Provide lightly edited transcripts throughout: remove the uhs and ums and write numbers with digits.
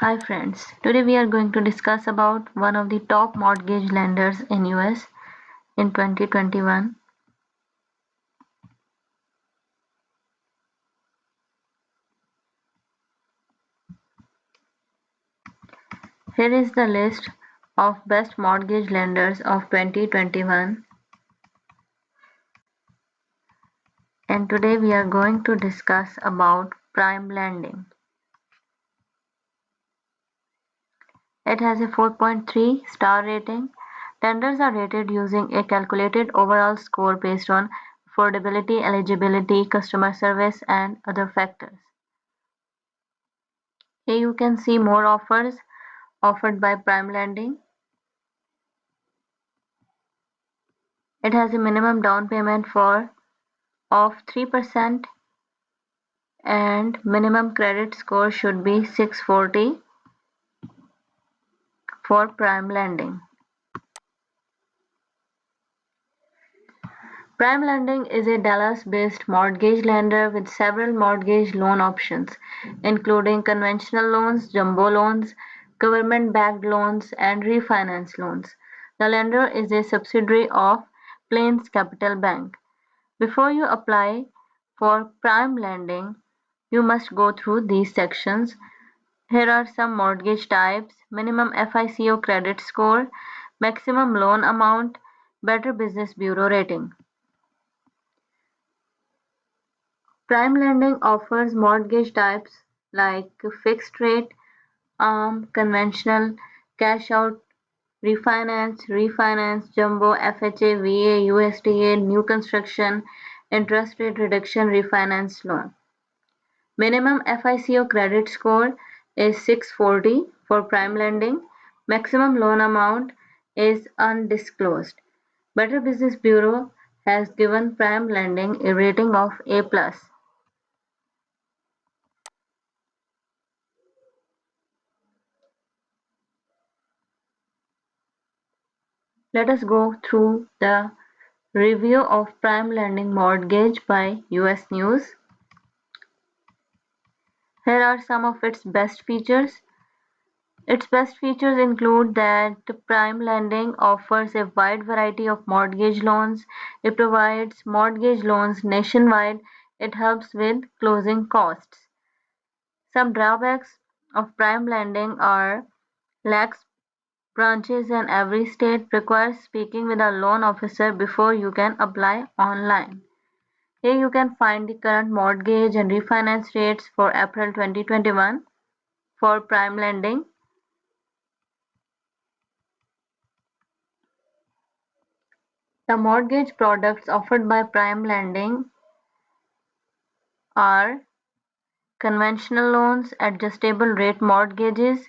Hi friends, today we are going to discuss about one of the top mortgage lenders in US in 2021. Here is the list of best mortgage lenders of 2021, and today we are going to discuss about Prime Lending. It has a 4.3 star rating. Lenders are rated using a calculated overall score based on affordability, eligibility, customer service, and other factors. Here you can see more offers offered by Prime Lending. It has a minimum down payment for of 3% and minimum credit score should be 640 for Prime Lending. Prime Lending is a Dallas-based mortgage lender with several mortgage loan options, including conventional loans, jumbo loans, government-backed loans, and refinance loans. The lender is a subsidiary of Plains Capital Bank. Before you apply for Prime Lending, you must go through these sections. Here are some mortgage types: minimum FICO credit score, maximum loan amount, Better Business Bureau rating. Prime lending offers mortgage types like fixed rate, conventional, cash out, refinance, jumbo, FHA, VA, USDA, new construction, interest rate reduction, refinance loan. Minimum FICO credit score is 640 for prime lending. Maximum loan amount is undisclosed. Better Business Bureau has given prime lending a rating of A+. Let us go through the review of prime lending mortgage by US News. Here are some of its best features. Its best features include that Prime Lending offers a wide variety of mortgage loans. It provides mortgage loans nationwide. It helps with closing costs. Some drawbacks of Prime Lending are lacks branches in every state, requires speaking with a loan officer before you can apply online. Here you can find the current mortgage and refinance rates for April 2021 for Prime Lending. The mortgage products offered by Prime Lending are conventional loans, adjustable rate mortgages,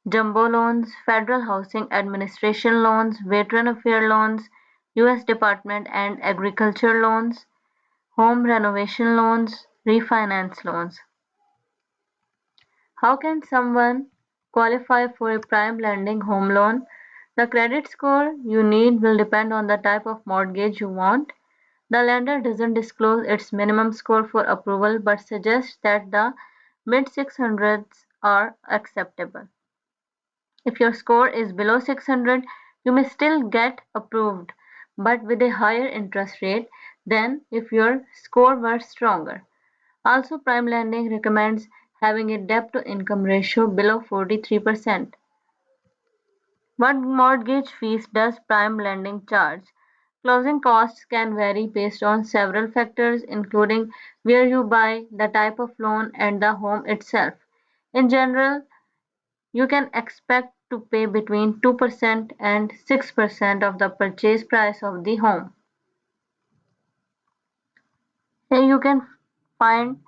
jumbo loans, Federal Housing Administration loans, veteran affair loans, U.S. Department and Agriculture loans, home renovation loans, refinance loans. How can someone qualify for a prime lending home loan? The credit score you need will depend on the type of mortgage you want. The lender doesn't disclose its minimum score for approval but suggests that the mid-600s are acceptable. If your score is below 600, you may still get approved, but with a higher interest rate than if your score were stronger. Also, prime lending recommends having a debt to income ratio below 43%. What mortgage fees does prime lending charge? Closing costs can vary based on several factors, including where you buy, the type of loan, and the home itself. In general, you can expect to pay between 2% and 6% of the purchase price of the home. Here you can find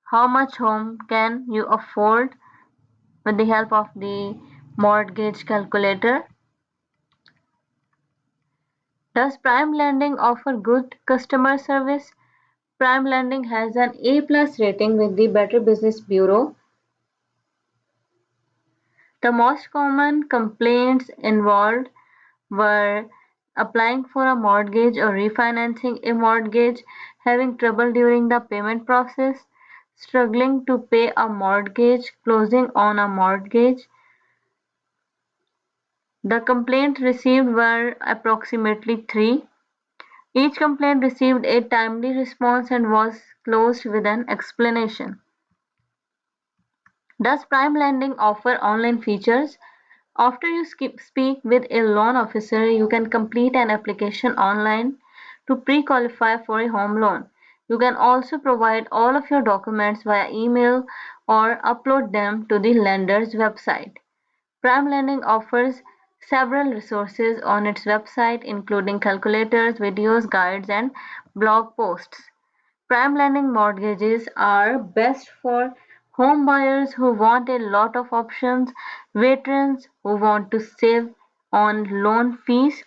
how much home can you afford with the help of the mortgage calculator. Does Prime Lending offer good customer service? Prime Lending has an A+ rating with the Better Business Bureau. The most common complaints involved were applying for a mortgage or refinancing a mortgage, having trouble during the payment process, struggling to pay a mortgage, closing on a mortgage. The complaints received were approximately three. Each complaint received a timely response and was closed with an explanation. Does Prime Lending offer online features? After you speak with a loan officer, you can complete an application online to pre-qualify for a home loan. You can also provide all of your documents via email or upload them to the lender's website. Prime Lending offers several resources on its website, including calculators, videos, guides, and blog posts. Prime lending mortgages are best for home buyers who want a lot of options, veterans who want to save on loan fees,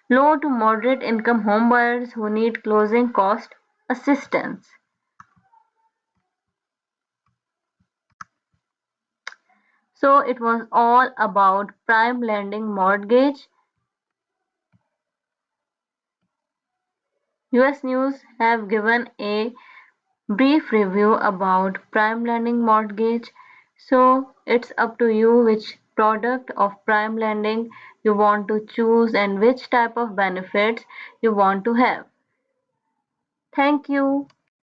low to moderate income home buyers who need closing cost assistance. So it was all about prime lending mortgage. US News have given a brief review about prime lending mortgage. So it's up to you which product of prime lending you want to choose and which type of benefits you want to have. Thank you.